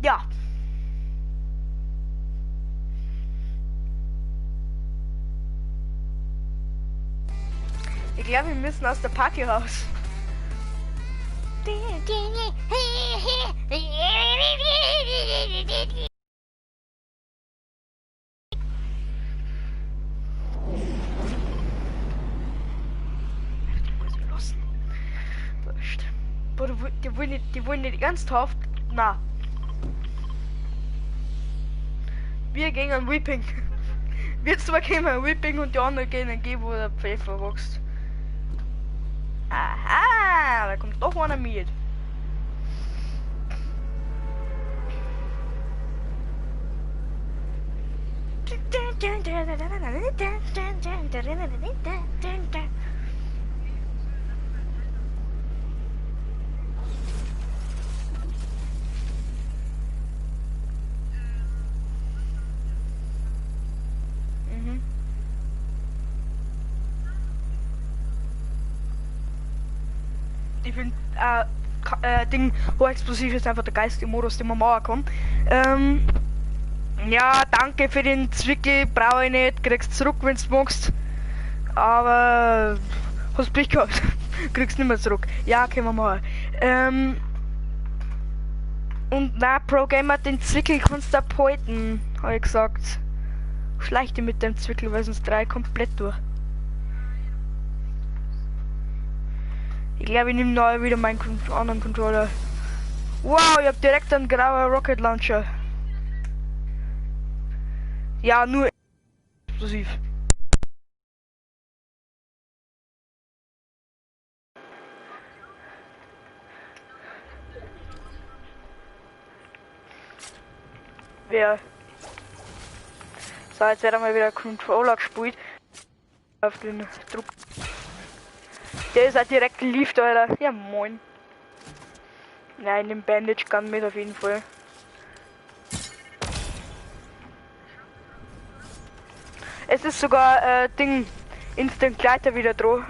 Ja. Ich glaube, wir müssen aus der Party raus. Boah, die wollen nicht ernsthaft. Na. Wir gehen an Whipping. Wir zwei gehen an Whipping und die anderen gehen an G, wo der Pfeffer wächst. Aha, da kommt doch einer mit. Ich finde, Ding, hochexplosiv ist einfach der geilste Modus, den man machen kann. Ja, danke für den Zwickel, brauche ich nicht, kriegst zurück, wenn du magst. Aber hast Pech gehabt, kriegst nicht mehr zurück. Ja, können wir machen. Und na, Pro Gamer, den Zwickel kannst du abhalten, habe ich gesagt. Schleich dir mit dem Zwickel, weil sonst drei komplett durch. Ich glaube, ich nehme neu wieder meinen anderen Controller. Wow, ich habe direkt einen grauen Rocket Launcher. Ja, nur explosiv. Wer? So, jetzt wird mal wieder Controller gespielt. Auf den Druck. Der ist halt direkt geliefert, Alter. Ja, moin. Nein, den Bandage Gun mit auf jeden Fall. Es ist sogar Ding Instant Gleiter wieder drin.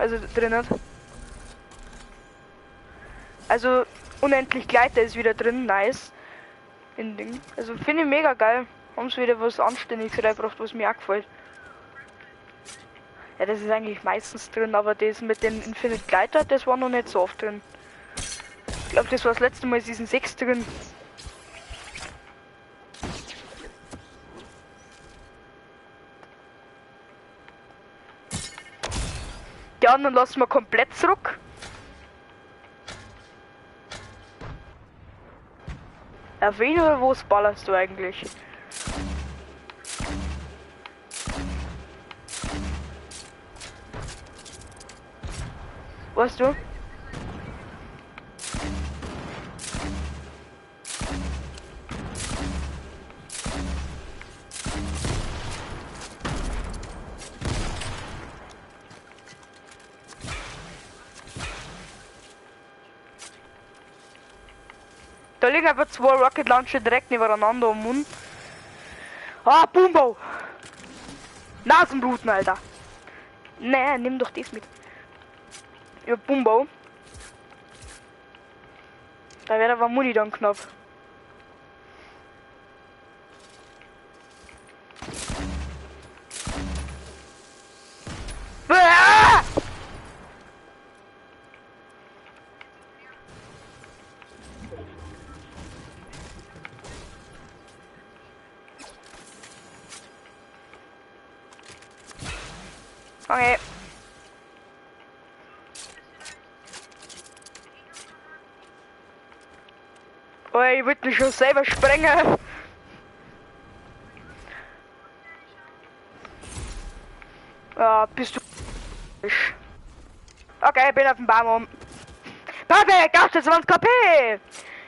Also unendlich Gleiter ist wieder drin, nice. In Ding. Also finde ich mega geil. Haben sie wieder was Anständiges reingebracht, was mir auch gefällt. Ja, das ist eigentlich meistens drin, aber das mit dem Infinite Gleiter, das war noch nicht so oft drin. Ich glaube, das war das letzte Mal Season 6 drin. Die anderen lassen wir komplett zurück. Auf wen oder wo ballerst du eigentlich? Weißt du? Da liegen einfach zwei Rocket Launcher direkt nebeneinander am Mund. Ah, Bumbo! Nasenbluten, Alter! Nee, nimm doch das mit. Ja, Bumbo. Da wäre aber Muni dann knapp. Ah! Okay. Oh, ich würde mich schon selber sprengen. Ja, bist du... Okay, ich bin auf dem Baum um. Perfekt, 28 KP!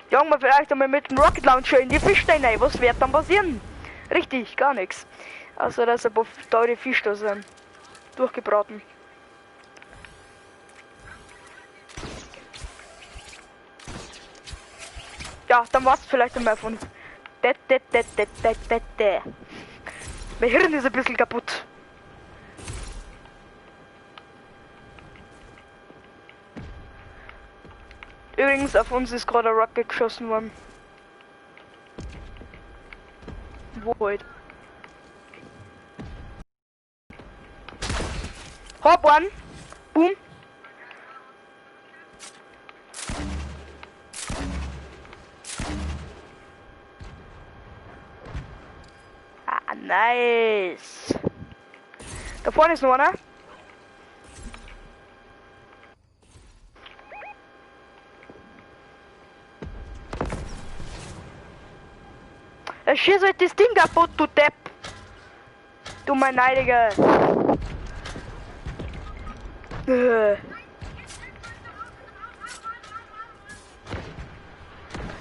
Jagen wir vielleicht einmal mit dem Rocket Launcher in die Fischsteine rein. Was wird dann passieren? Richtig, gar nichts. Außer dass ein paar teure Fische da sind. Durchgebraten. Ja, dann war's vielleicht einmal von. Mein Hirn ist ein bisschen kaputt. Übrigens, auf uns ist gerade ein Rocket geschossen worden. Wo halt? Hop one. Boom. Ah, nice. Da vorne ist noch einer. Schieß halt das Ding kaputt, du Depp. Du mein Neidiger.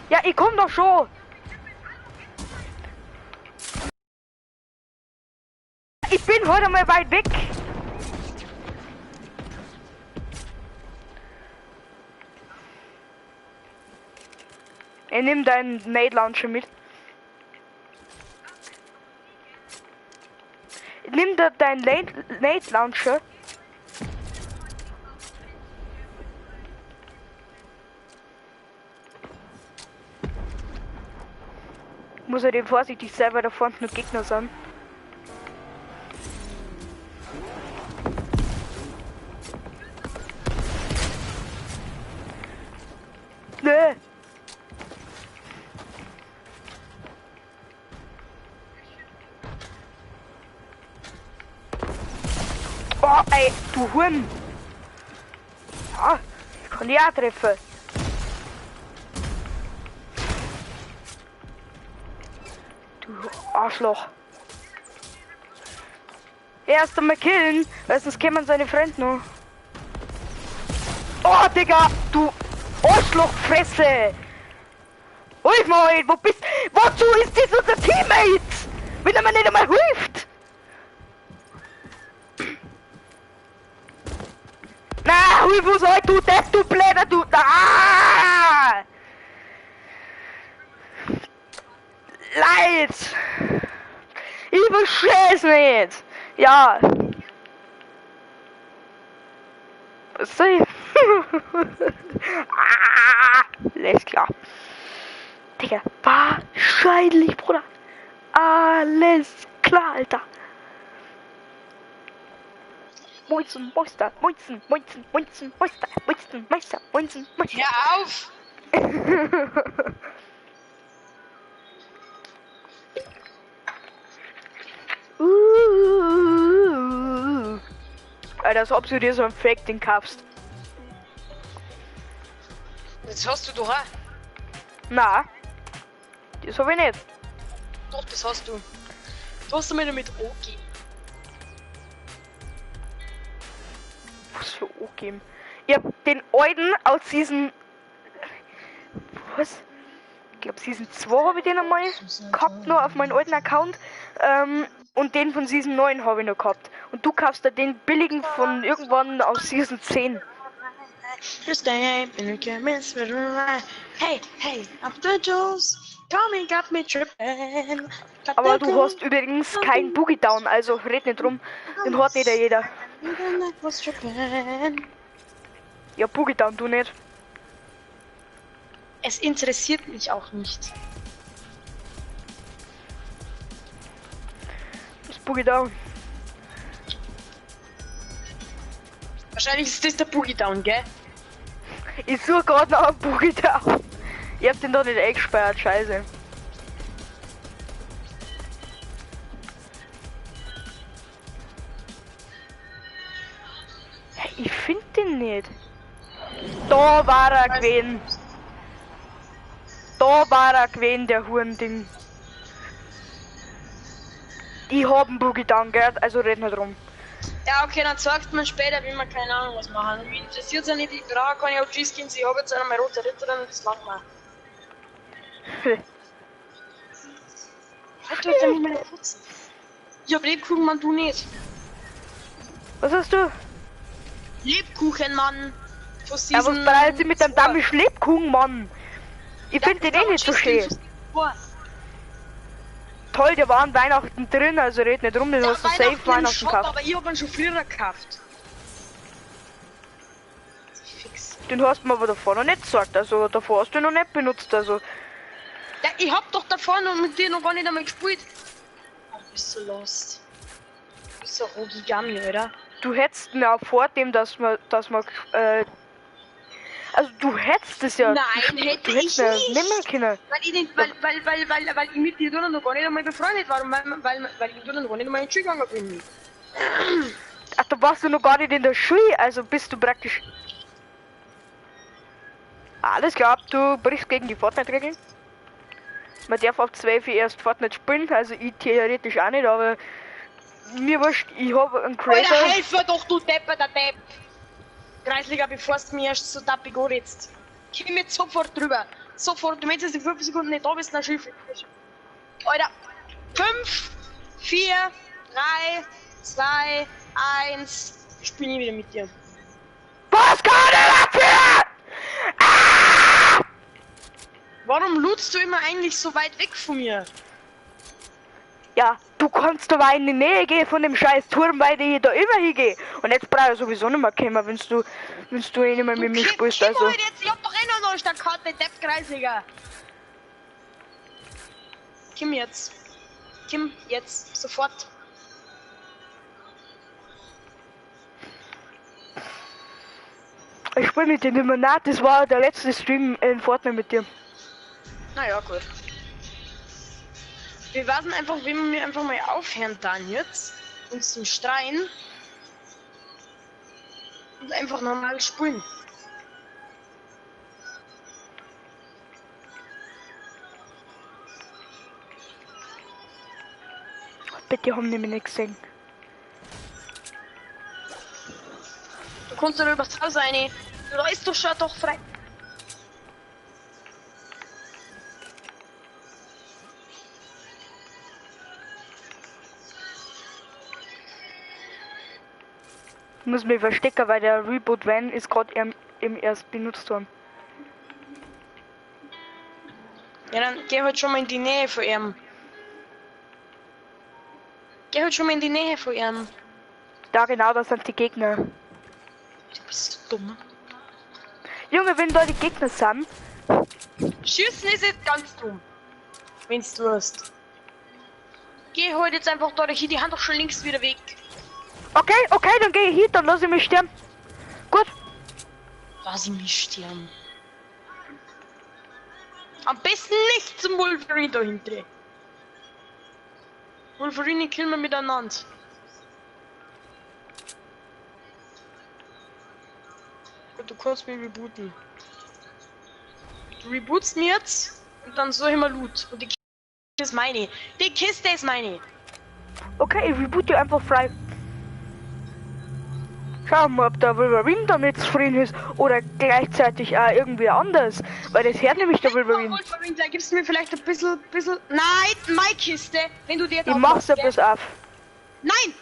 Ja, ich komm doch schon. Ich bin heute mal weit weg. Ich nimm deinen Nade Launcher mit. Nimm da deinen Nade Launcher. Muss er dem vorsichtig sein, weil da vorne nur Gegner sind. Nö. Oh, ey, du Huren. Ah, ich kann die auch treffen. Du Arschloch. Erst einmal killen, weil sonst kämen seine Freunde noch. Oh, Digga, du Arschlochfresse. Hilf mal, wo bist... Wozu ist das unser Teammate? Wenn er mir nicht einmal hilft. Na, wo soll du das, du Blätter, du... Ah! Leid! Ich verstehe es nicht! Ja! Was soll ich? Ah! Alles klar. Digga, wahrscheinlich, Bruder. Alles klar, Alter. Moinsen, Meister, Moinsen, Moinsen, Moinsen, Meister, Moinsen, Meister, Moinsen, Meister. Hör auf! Alter, als ob du dir so ein Fake-Ding kaufst. Das hast du doch auch. Na, das hab ich nicht. Doch, das hast du. Du hast mir damit angegeben. Was für angeben? Ich hab den alten aus diesem... Was? Ich glaube Season 2 habe ich den einmal gehabt, nur auf meinem alten Account. Und den von Season 9 habe ich noch gehabt. Und du kaufst da den billigen von irgendwann aus Season 10. Hey, hey, up the Jules, coming up me trippin'. Aber du hast übrigens kein Boogie Down, also red nicht drum. Den hat nicht jeder. Ja, Boogie Down, du nicht. Es interessiert mich auch nicht. Das ist Boogie Down. Wahrscheinlich ist das der Boogie Down, gell? Ich suche gerade nach einem Boogie Down. Ich hab den doch nicht eingesperrt, scheiße. Ich finde den nicht. Da war er gewesen. Da war er gewesen, der Hurending. Ich hab einen Boogie Down, gell? Also red nicht rum. Ja, okay, dann sagt man später, wie man keine Ahnung was machen. Mich interessiert ja nicht, ich brauche keine OG-Skins, ich habe jetzt einmal rote Ritterin und das machen wir. Halt jetzt nicht meine Putzen. Ich hab Lebkuchen, Mann, du nicht. Was hast du? Lebkuchen, Mann. Ja, was bereitet sie mit dem damischen Lebkuchen, Mann? Ich finde den eh nicht so schön. Toll, der war an Weihnachten drin, also red nicht rum, den hast du safe Weihnachten gekauft. Aber ich hab ihn schon früher gekauft. Fix. Den hast du mir aber davor noch nicht gesagt, also davor hast du noch nicht benutzt, also. Ja, ich hab doch davor noch mit dir noch gar nicht einmal gespielt. Bist du lost? Du bist doch Origami, oder? Du hättest ja vor dem, dass man, also du hättest es ja. Nein, hätte du hättest ich ja nicht. nehmen können. Weil ich nicht, weil ich mit dir noch gar nicht einmal befreundet war und weil ich mit dir noch gar nicht einmal in die Schule gegangen bin. Ach, da warst du noch gar nicht in der Schule, also bist du praktisch. Alles klar, du brichst gegen die Fortnite-Regeln. Man darf ab 12 erst Fortnite spielen, also ich theoretisch auch nicht, aber mir wurscht, ich habe einen Creator. Alter, helf mir doch, du Depper, der Depp! Kreisliga, bevor du mir erst so tappig anredst. Komm jetzt sofort drüber. Sofort, du willst jetzt in 5 Sekunden nicht da bist, dann schief. Alter, 5, 4, 3, 2, 1. Ich bin nie wieder mit dir. Was kann er dafür? Ah! Warum lutst du immer eigentlich so weit weg von mir? Ja, du kannst aber in die Nähe gehen von dem scheiß Turm, weil ich da immer hingehe. Und jetzt brauche ich sowieso nicht mehr kommen, wenn du eh nicht mehr mit mir spielst. Also. Halt jetzt, ich hab doch eh noch eine Karte, Depp Kreisliga. Komm jetzt. Komm jetzt, sofort. Ich spiele mit dir nicht mehr nach, das war der letzte Stream in Fortnite mit dir. Naja, gut. Wir warten einfach, wenn wir einfach mal aufhören dann jetzt. Uns zum Streien. Und einfach normal spielen. Bitte haben die mir nichts gesehen. Du kannst doch übers Haus rein. Da ist doch schon doch frei. Ich muss mich verstecken, weil der Reboot Van ist gerade im erst benutzt worden. Ja, dann geh halt schon mal in die Nähe von ihm. Geh halt schon mal in die Nähe von ihm. Da genau, das sind die Gegner. Du bist so dumm. Junge, wenn da die Gegner sind. Schießen ist jetzt ganz dumm. Wenn's du hast. Geh halt jetzt einfach da hin, die Hand doch schon links wieder weg. Okay, dann gehe ich hin, dann lasse ich mich sterben. Gut. Lass ich mich sterben. Am besten nicht zum Wolverine dahinter. Wolverine killen wir miteinander. Gut, du kannst mich rebooten. Du rebootst mir jetzt und dann so immer Loot. Und die Kiste ist meine. Die Kiste ist meine. Okay, ich reboot dir einfach frei. Schauen wir, ob der Wolverine damit zufrieden ist oder gleichzeitig auch irgendwie anders. Weil das hört nämlich der Wolverine. Wolverine, da gibst du mir vielleicht ein bisschen. Nein, meine Kiste, wenn du dir Ich mach's ja bloß auf. Nein!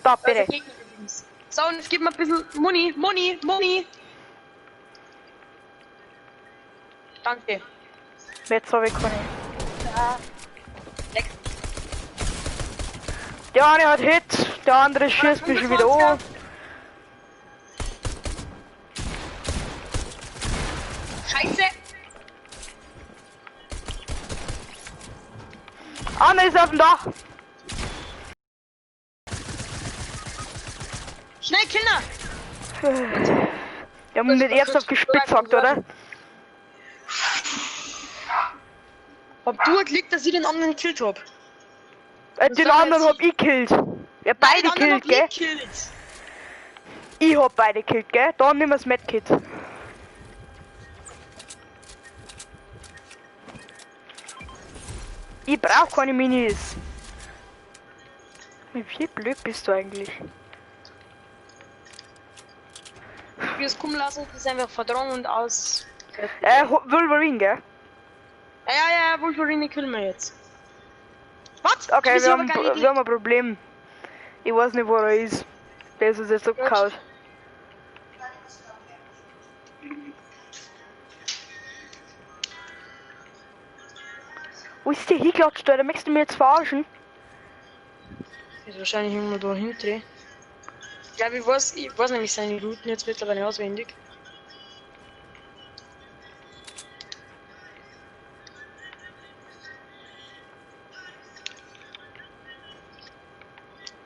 Da, bitte. So, und es gibt mir ein bisschen Money. Danke. Jetzt habe ich keine. Ja. Leck. Der eine hat Hit, der andere schießt mich schon wieder an. Scheiße! Anne ist auf dem Dach. Schnell, Kinder! Die haben nicht erst auf gespitzhackt, oder? Hab du geklickt, dass ich den anderen gekillt hab? Den anderen hab ich killt. Ja, beide killt, gell? Ich hab beide killt, gell? Dann nehmen wir's Medkit. Ich brauch keine Minis. Wie blöd bist du eigentlich? Wie es kommen lassen, das ist einfach verdrängen und aus. Wolverine, gell? Ja, Wolverine killen wir jetzt. Was? Okay, wir haben ein Problem. Ich weiß nicht, wo er ist. Der ist uns jetzt abgehauen. Wo ist der hingeklatscht, da möchtest du mir jetzt verarschen? Ist wahrscheinlich irgendwo da hinter. Ich glaube, ich weiß nämlich seine Routen jetzt mittlerweile auswendig.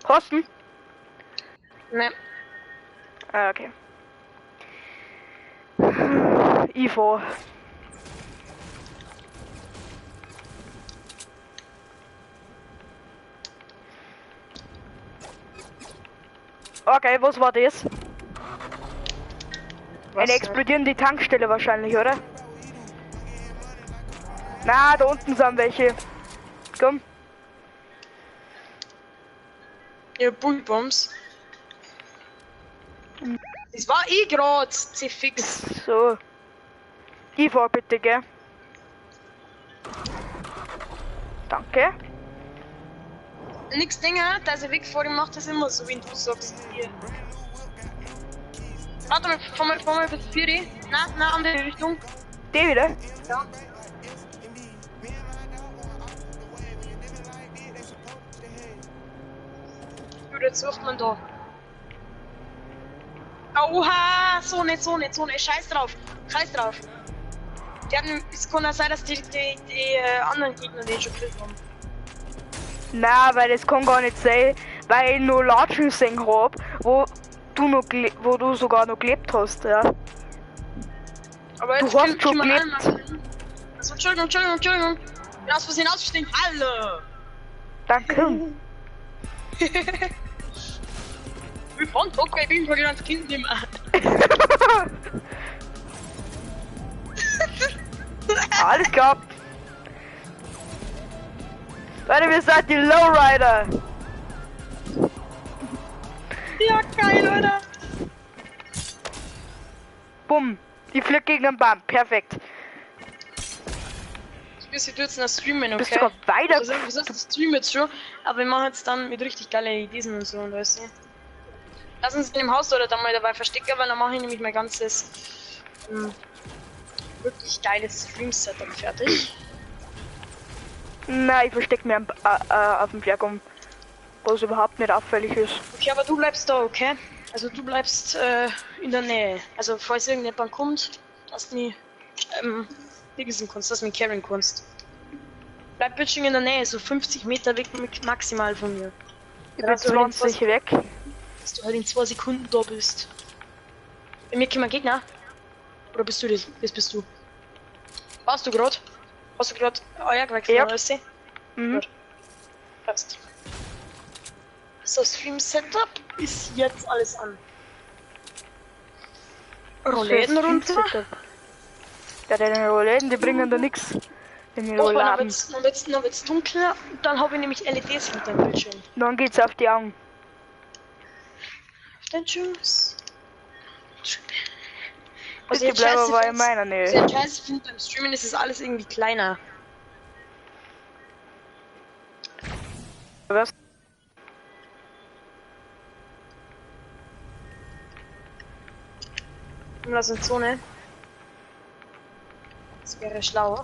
Hast du ihn? Ne. Ah, okay. Ivo. Okay, was war das? Eine explodierende Tankstelle wahrscheinlich, oder? Na, da unten sind welche. Komm. Ja, Bullbombs. Das war eh grad, C-Fix. So. Ivo bitte, gell? Danke. Nix Dinger, da ist er weggefahren, macht das immer so, wie du sagst. Hier. Warte mal, fahr mal bis 4. Na, andere Richtung. Die wieder? Ja. Jetzt sucht man da. Oha, so nicht. Scheiß drauf. Es kann auch sein, dass die anderen Gegner den schon gekillt haben. Na, weil das kann gar nicht sein, weil ich nur Latschen gesehen hab, wo du sogar noch gelebt hast, ja. Aber jetzt Du hast schon gelebt. Also, Entschuldigung. Ja, aus Versehen ausgestiegen. Hallo! Danke. Ich fand okay, ich bin schon ganz Kind nicht mehr. Alles klar. Warte, wir sind die Lowrider. Ja, geil, oder? Bumm. Die fliegt gegen den Baum. Perfekt. Wir jetzt noch streamen, okay? Bist du weiter? Also, wir streamen jetzt schon, aber wir machen jetzt dann mit richtig geile Ideen und so und alles. Lass uns in dem Haus oder dann mal dabei verstecken, weil dann mache ich nämlich mein ganzes wirklich geiles Stream-Setup fertig. Nein, ich versteck mir auf dem Berg um, wo es überhaupt nicht auffällig ist. Okay, aber du bleibst da, okay? Also du bleibst in der Nähe. Also falls irgendjemand kommt, dass du mich wissen kannst, dass du mich carryen kannst. Bleib bitte in der Nähe, so 50 Meter weg maximal von mir. Ich bin 20 weg. Dass du halt in 2 Sekunden da bist. Bei mir kommen Gegner. Oder bist du das? Das bist du. Warst du gerade? Hast du gerade Eier gewechselt? Ja. Mhm. Gut. Passt. So, Stream Setup ist jetzt alles an. Rollläden runter. Ja, deine Rollläden, die bringen da nichts. Wenn wir Oh, Rolladen. dann wird's dunkler und dann habe ich nämlich LEDs hinter dem Bildschirm. Dann geht's auf die Augen. Auf den Tschüss. Also die Bleiber war in meiner Nähe. Was ich scheiße finde beim Streamen ist es alles irgendwie kleiner. Was? Das sind Zone. Das wäre schlauer.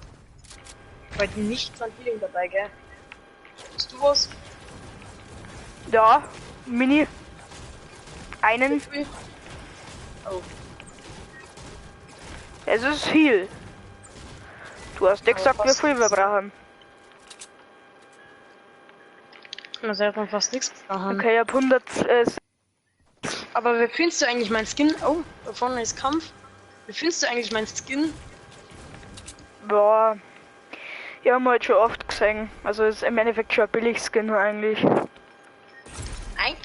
Weil nichts an Healing dabei, gell? Hast du was? Ja, Mini. Einen. Oh. Es ist viel. Du hast nicht gesagt, wie viel wir brauchen. Man selber fast nichts brauchen. Okay, ab 100. Aber wie findest du eigentlich mein Skin? Oh, da vorne ist Kampf. Wie findest du eigentlich mein Skin? Boah. Ich habe halt schon oft gesehen. Also ist im Endeffekt schon ein Billig-Skin eigentlich.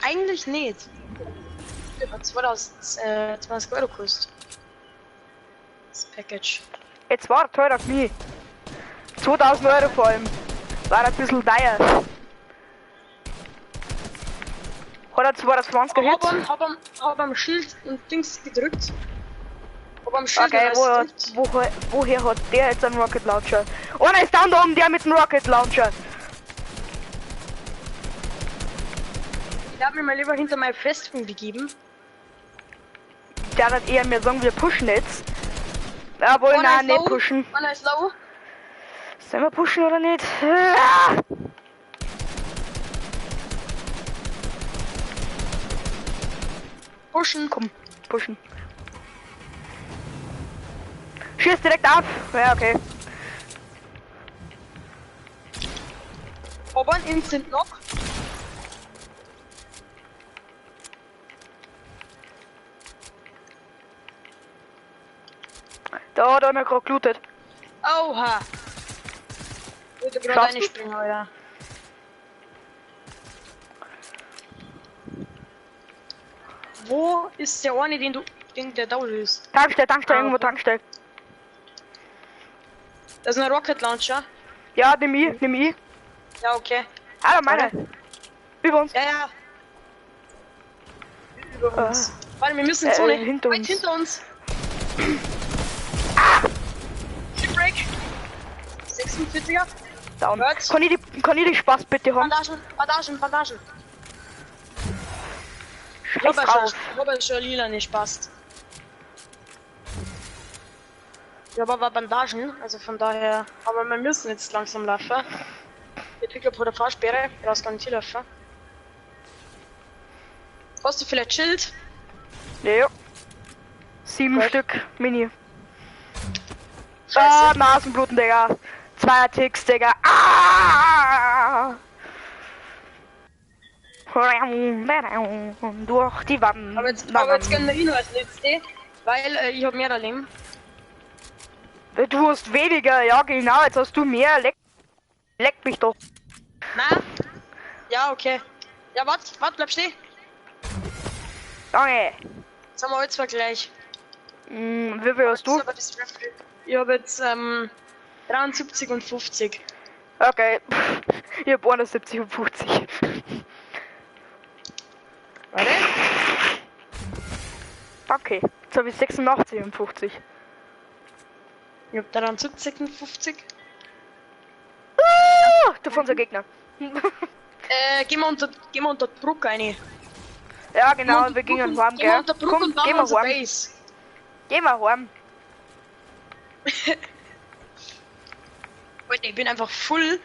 Eigentlich nicht. Der hat 20 Euro gekostet. Das Package. Jetzt war teuer auf mich. 2000 Euro vor allem. War ein bisschen teuer. Hat er zwar das 20 gehört? Hab am Schild und Dings gedrückt. Hab am Schild okay, woher hat der jetzt einen Rocket Launcher? Einer ist da oben, der mit dem Rocket Launcher. Ich hab mich mal lieber hinter meine Festung begeben. Der hat eher mir sagen, wir pushen jetzt. Jawohl, nein, nicht pushen. Einer ist low. Sollen wir pushen oder nicht? Pushen. Komm, pushen. Schieß direkt auf. Ja, okay. Aber ein Instant Knock. Da hat einer gerade gelootet. Oha! Ich würde gerade Schaffst du? reinspringen, Alter. Wo ist der eine, der da ist? Tankstelle, Ah, irgendwo okay. Tankstelle. Das ist ein Rocket Launcher. Ja, nimm ich. Ja, okay. Hallo, meine. Über uns. Ja, ja. Über uns. Warte, wir müssen in Zone. Hinter Weit uns. hinter uns. Shipbreak. 46er. Down. Hört's? Kann ich die Spaß bitte haben? Bandagen. Ich Scheiß drauf. habe schon lila nicht passt. Ich habe aber Bandagen, also von daher. Aber wir müssen jetzt langsam laufen. Ich kriege vor der Fahrsperre, ich brauchst gar nicht laufen. Hast du vielleicht Schild? Ja. 7 Gut. Stück Mini. Scheiße. Nasenbluten, Digga. 2 Ticks, Digga. Ah! Durch die Wand. Aber jetzt können wir ihn als letzte, weil ich habe mehr Leben. Du hast weniger, ja genau, jetzt hast du mehr. Leck mich doch. Na? Ja, okay. Ja, warte, bleib stehen. Danke. Jetzt haben wir jetzt gleich. Wie viel hast du? Ich habe jetzt 73 und 50. Okay. Ich hab 71 und 50. Warte. Okay. Jetzt habe ich 86 und 50. Ich habe 73 und 50. Du von unser Gegner. Gehen wir unter Druck rein. Ja genau, wir gingen warm, Gehen wir gell? unter Druck Komm, und bauen gehen wir unser warm. Base. Gehen wir warm. Leute, ich bin einfach full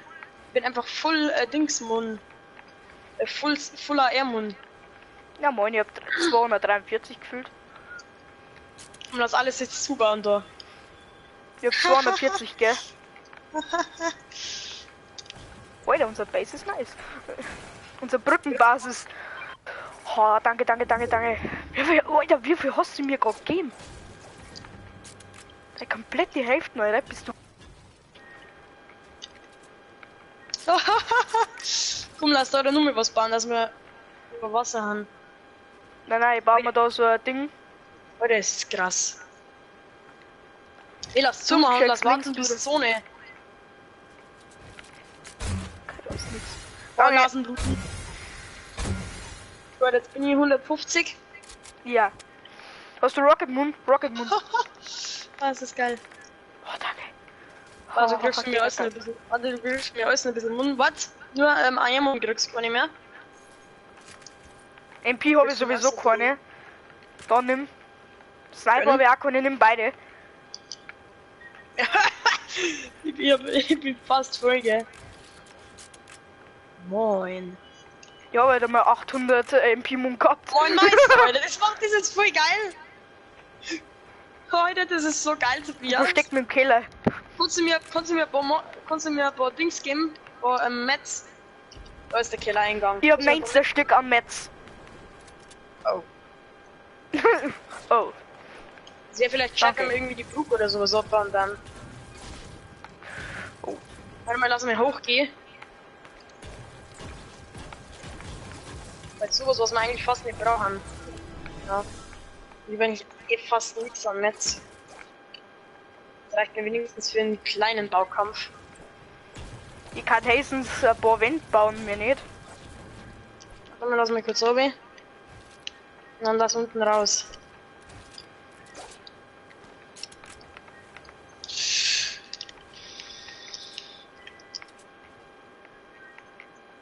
Dingsmund. Full AR-Mund. Ja moin, ich hab 243 gefühlt. Um das alles jetzt zubauen da. Ich hab 240, gell? Alter, unser Base ist nice. Unser Brückenbasis. Oh, danke. Alter, wie viel hast du mir gerade gegeben? Komplett die Hälfte, Alter, bist du. Komm, lass da nur mal was bauen, dass wir über Wasser haben. Nein, ich baue mir da so ein Ding. Oh, das ist krass. Ich lass zumachen, lass warten bis Zone. Das ist nichts. Oh, Okay. Nasenbluten. Gut, jetzt bin ich 150. Ja. Hast du Rocket Moon? Das ist geil. Oh, danke. Also kriegst du mir alles ein bisschen. Also du kriegst mir alles ein bisschen Mund. Was? Nur einmal kriegst du gar nicht mehr. MP habe ich sowieso keine. Dann nimm. Sniper habe ich auch keine, nimm beide. Ich bin fast voll, gell. Moin. Ja, weil da mal 800 MP-Mund gehabt. Moin Meister, Leute, das macht das jetzt voll geil. Heute, das ist so geil zu Wo bieren. steckt mit dem Keller? Kannst du mir ein paar Dings geben? Ein paar Metz? Da ist der Kellereingang. Ich hab 19 Stück am Metz. Oh. Oh. Es wäre vielleicht schade, wenn Okay. wir irgendwie die Brücke oder sowas abbauen dann. Oh. Warte mal, lass mich hochgehen. Weil sowas, was wir eigentlich fast nicht brauchen. Ja. Ich bin fast nichts am Netz. Das reicht mir wenigstens für einen kleinen Baukampf. Ich kann höchstens ein paar Wände bauen, mir nicht. Warte mal, lass mich kurz oben. Und dann das unten raus.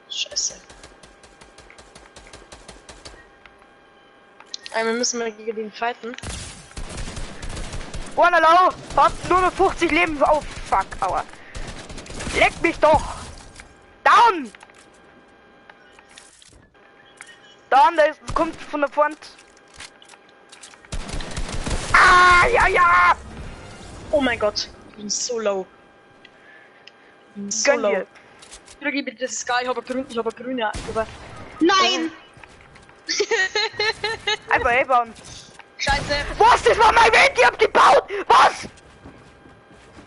Scheiße. Einmal müssen wir gegen den fighten. One low! Hat nur noch 50 Leben. Oh fuck, aua. Leck mich doch! Down! Down, der kommt von der Front. Ah, ja! Oh mein Gott, ich bin so low. Ich bin so Gönn low. dir. Drücke bitte das Sky, ich habe grüne. Aber nein! Einfach bauen. Scheiße! Was? Das war mein Wind, ich hab gebaut! Was?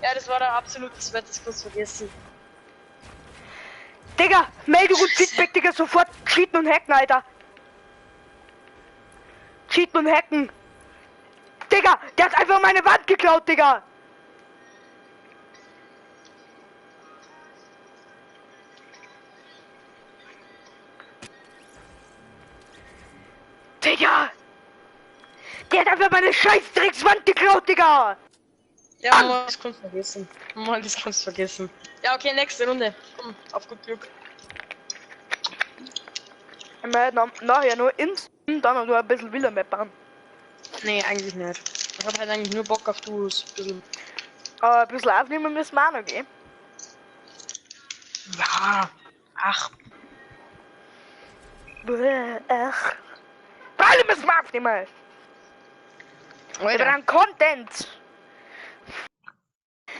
Ja, das war der absolute Sweat, das kurz vergessen. Digga, Meldung und Feedback, Digga, sofort cheaten und hacken, Alter. Cheaten und hacken. Digga, der hat einfach meine Wand geklaut, Digga. Digga. Der hat einfach meine scheiß Dreckswand geklaut, Digga. Ja, Mann, das kannst du vergessen. Mann, das kannst du vergessen. Ja, okay, nächste Runde. Komm, auf gut Glück. Nachher nur ins, dann nur ein bisschen Villa Map bauen. Nee, eigentlich nicht. Ich hab halt eigentlich nur Bock auf Duos. Aber ein bisschen aufnehmen müssen wir auch noch, gell? Ja. Ach. Ach. Beide müssen wir aufnehmen. Wir Alter. brauchen Content.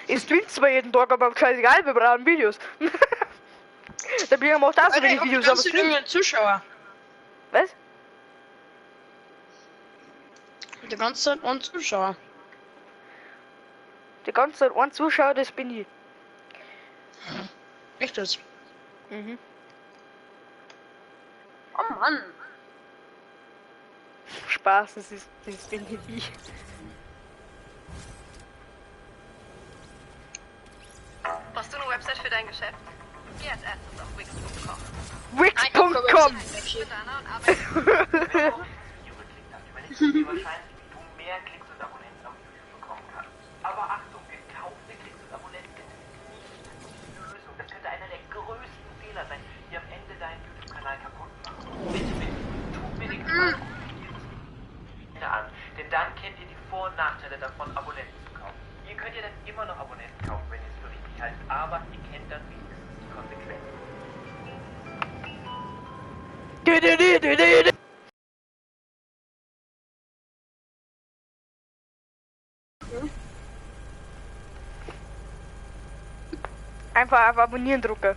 Ich stream zwar jeden Tag, aber scheißegal, wir brauchen Videos. Der Bier macht auch so wenig Videos, aber streamt. Alter, Zuschauer. Was? Die ganze Zeit ein Zuschauer. Die ganze Zeit ein Zuschauer, das bin ich. Echt das? Mhm. Oh Mann. Spaß, das bin ich. Brauchst du eine Website für dein Geschäft? Geh als erstes auf wix.com. Wix.com. Dana und arbeite wie wahrscheinlich du mehr Klicks und Abonnenten auf YouTube bekommen kannst. Aber Achtung, gekaufte Klicks und Abonnenten sind nicht die Lösung. Das könnte einer der größten Fehler sein, die am Ende deinen YouTube-Kanal kaputt machen. Bitte, tu mir den Gefallen an, denn dann kennt ihr die Vor- und Nachteile davon, Abonnenten zu kaufen. Ihr könnt ja dann immer noch Abonnenten kaufen, wenn ihr es für richtig haltet, aber ihr kennt dann wenigstens die Konsequenzen. Einfach auf Abonnieren drücken.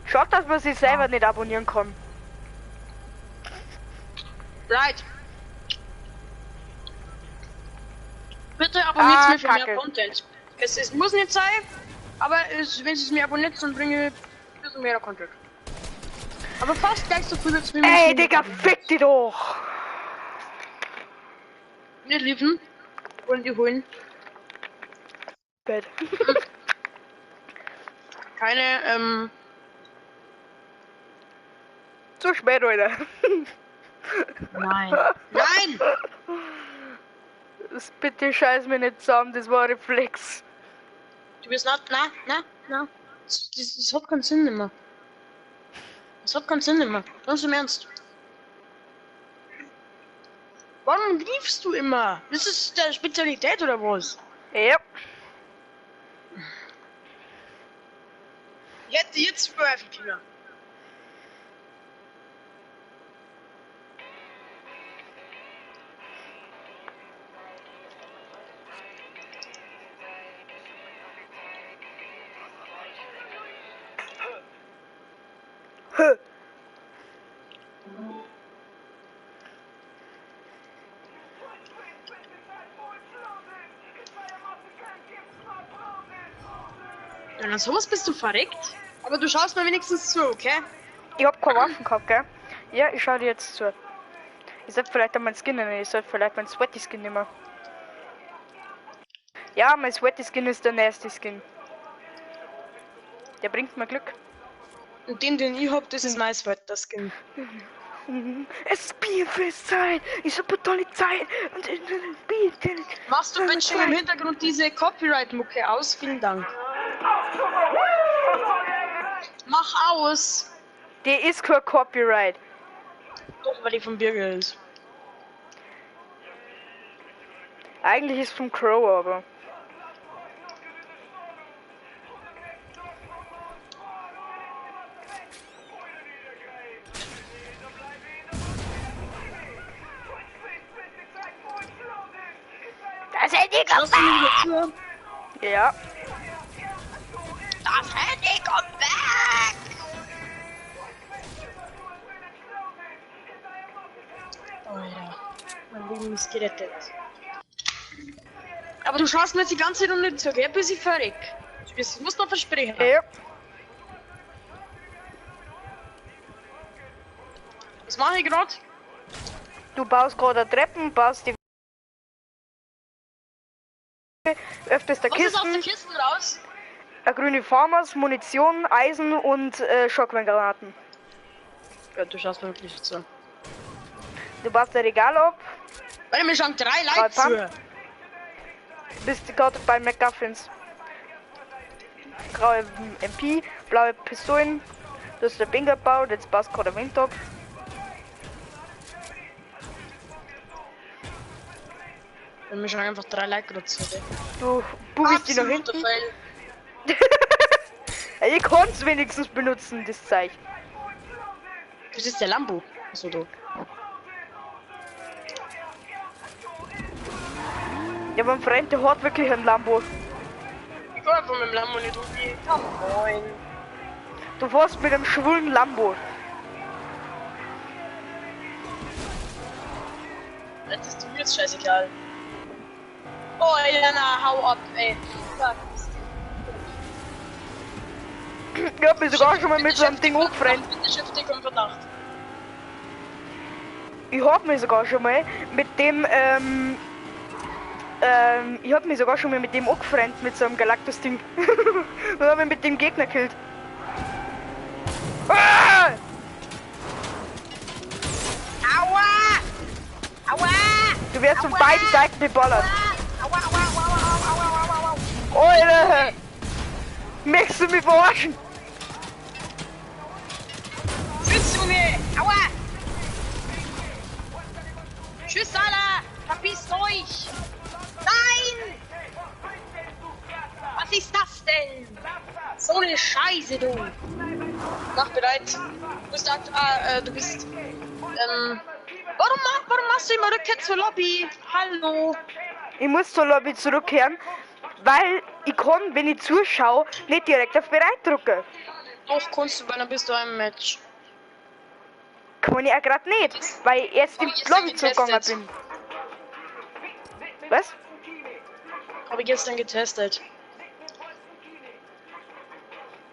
Schaut, dass man sich selber nicht abonnieren kann. Right. Bitte abonniert mich für Kacke. mehr Content. Es muss nicht sein, aber wenn es mir abonniert, dann bringe ich ein bisschen mehr Content. Aber fast gleich so viel als Ey, Digga, fick die doch! Nicht lieben. Wollen die holen. Bett. Keine, Zu spät, Leute. Nein. Nein! Das bitte scheiß mir nicht zusammen, das war Reflex. Du bist not. Na. Das hat keinen Sinn mehr. Das hat keinen Sinn mehr. Ganz im Ernst. Warum liefst du immer? Das ist der Spezialität oder was? Ja. Jetzt überhelfen, Kinder. Hä? Ja, na sowas bist du verreckt. Aber du schaust mir wenigstens zu, okay? Ich hab keine Waffen gehabt, gell? Ja, ich schau dir jetzt zu. Ich sollte vielleicht auch mein Skin nehmen, ich sollte vielleicht mein Sweaty Skin nehmen. Ja, mein Sweaty Skin ist der Nasty Skin. Der bringt mir Glück. Und den ich hab, das ist mein zweiter Skin. Es ist Bierfestzeit! Ich hab eine tolle Zeit! Und Bier. Machst du bitte im Hintergrund diese Copyright-Mucke aus? Vielen Dank. Mach aus! Der ist kein Copyright. Doch, weil die vom Bürger ist. Eigentlich ist vom Crow, aber. Das Handy kommt back! Ja. Das Handy kommt back! Oh ja, mein Leben ist gerettet. Aber du schaust mir jetzt die ganze Runde zu, gell? Bis ich fertig. Du musst noch versprechen. Ja. Was mache ich gerade? Du baust gerade Treppen, baust die öfters der Was ist aus den Kisten, Kisten raus? eine grüne Farmers, Munition, Eisen und Schockweingranaten. Ja, du schaust mir wirklich zu. Du baust ein Regal ab, Weil mir schon 3 Drei Leute zu. bist gerade bei McGuffins. Graue MP, blaue Pistolen, du hast der Bingo gebaut, jetzt baust gerade ein Windtop. Weil mir schon einfach 3 Leute gerade zu. Du bugst die nach Absoluter hinten. Fail. Ich kann es wenigstens benutzen, das Zeichen. Das ist der Lambo. Achso, du. Ja, mein Freund, der hat wirklich ein Lambo. Ich kann einfach mit dem Lambo nicht umgehen. Komm, moin. Du fährst mit einem schwulen Lambo. Das ist mir jetzt scheißegal. Oh, Elena, hau ab, ey. Fuck. Ich hab mich sogar schon mal mit so einem Ding hochgefrennt. Bitte Schiff, die kommt Verdacht. Ich hab mich sogar schon mal mit dem, ich hab mich sogar schon mal mit dem angefreundet, mit so einem Galactus-Ding. Und hab mich mit dem Gegner killt. Ah! Aua! Aua! Du wirst von beiden Seiten beballert. Aua, aua, aua, aua, aua, aua, aua, aua. Alter! Möchtest du mich verarschen? Tschüss, Junge! Aua! Tschüss, alle! Verpisst euch! Nein! Was ist das denn? So eine Scheiße, du! Mach bereit. Du bist, du bist, warum machst du immer Rückkehr zur Lobby? Hallo? Ich muss zur Lobby zurückkehren, weil ich kann, wenn ich zuschaue, nicht direkt auf Bereit drücken. Doch, kannst du, weil dann bist du im Match. Kann ich ja gerade nicht, weil ich erst in die Lobby zugegangen bin. Was? Habe ich gestern getestet.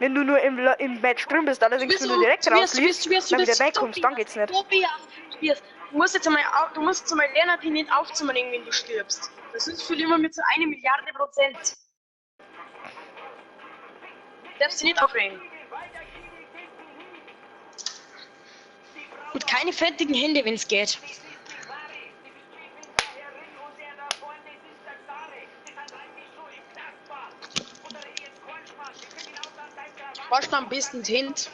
Wenn du nur im Match drin bist, allerdings wenn du direkt rausfliegst, dann wieder reinkommst, dann geht's nicht. Tobias, du musst jetzt einmal lernen, die nicht aufzumachen, wenn du stirbst. Das ist für immer mit so 1 Milliarde %. Du darfst sie nicht aufregen. Und keine fettigen Hände, wenn es geht. Wasch mal am besten Hint.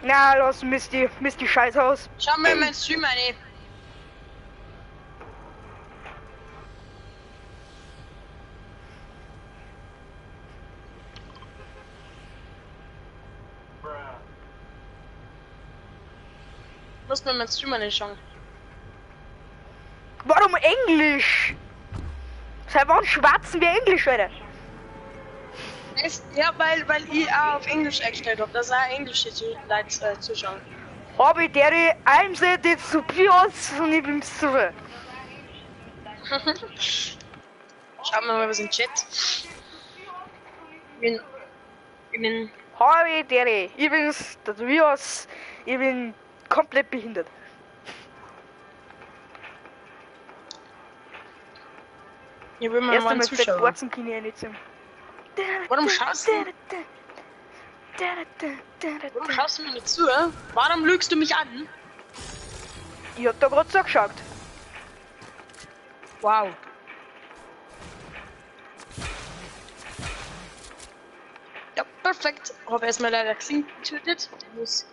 Na, los, misst die Scheiße aus. Schau mal in meinen Stream rein. Muss mir meinen Stream anschauen. Warum Englisch? Seit wann schwatzen wir Englisch, Alter? Ja, weil ich auch auf Englisch eingestellt habe, dass auch englische Leute zuschauen. Habe ich der Almseite jetzt so Pios und ich bin so. Schauen wir mal was im Chat. Ich bin Habe der übrigens, das Pios, ich bin komplett behindert. Ich will mal Erst einen einmal fett Zuschauer. Warzenkine reinziehen. Warum schaust du? Warum schaust du mir nicht zu? Warum lügst du mich an? Ich hab da gerade so geschaut. Wow. perfekt. Habe erstmal leider Xing getötet. Muss.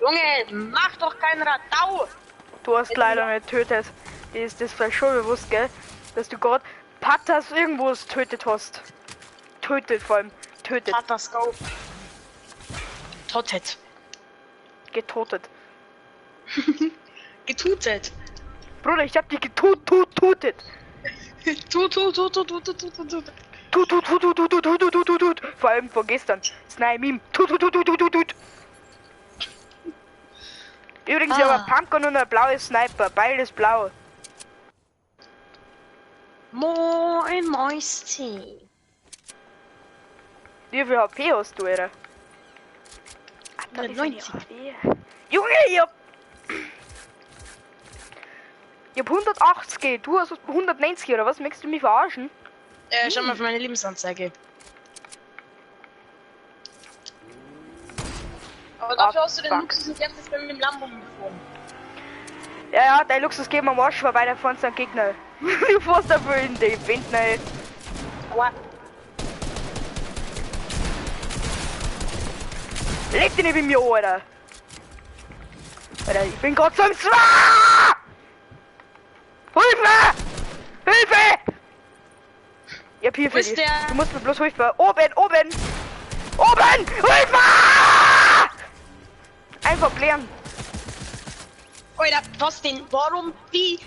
Junge, mach doch kein Radau! Du hast leider nicht getötet. Dir ist das vielleicht schon bewusst, gell? Dass du gerade Patas irgendwo tötet hast. Tötet vor allem. Tötet. Tatas go. Totet. Getotet. Getutet. Bruder, ich hab dich getutet. Tut. Tut. Vor allem von gestern. Snipe Meme. Tut. Übrigens, ich habe ein Pumpgun und ein blaues Sniper. Beides blau. Moin, Moisti. Wie viel HP hast du, Alter? 190. Junge, ich hab 180, du hast 190 oder was? Möchtest du mich verarschen? Schau mal auf meine Lebensanzeige. Aber dafür hast du den Luxus und jetzt bei mir im Lambo geflogen. Ja, dein Luxus geht mir am Arsch vorbei, da vorne sind Gegner. Du fährst dafür in den Wind rein. Aua. Leg dich nicht bei mir, Alter. Alter, ich bin gerade so im Zwar! Hilfe! Ich hab Hilfe. Wo ist der? Du musst mir bloß Hilfe. Oben! Hilfe! Einfach klären. Alter, was denn? Warum? Wie?